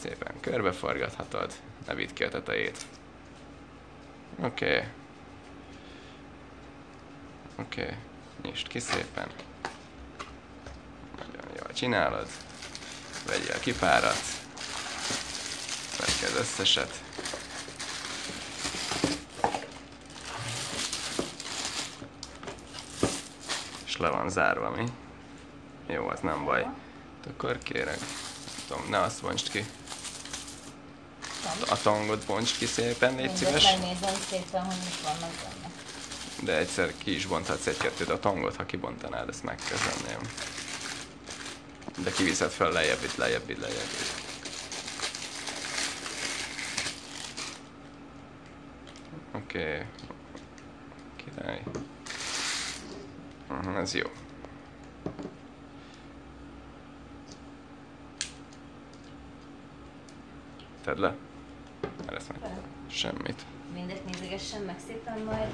Szépen körbeforgathatod, ne vidd ki a tetejét. Oké. Oké, nyisd ki szépen. Nagyon jól csinálod. Vegyél ki párat. Vedd ki az összeset. És le van zárva, mi? Jó, az nem baj. Akkor kérek, tudom, ne azt bontsd ki. A tangot bontsd ki szépen, légy szíves. Megnézem szépen, hogy mit vannak benne. De egyszer ki is bonthatsz egy-kettőt a tangot, ha kibontanád, ezt megkezdenném. De kiviszed fel lejjebb itt, lejjebb itt, lejjebb itt. Oké. Király. Ez jó. Tedd le. Mert ezt meg. Semmit. Mindet nézegessen meg szépen majd.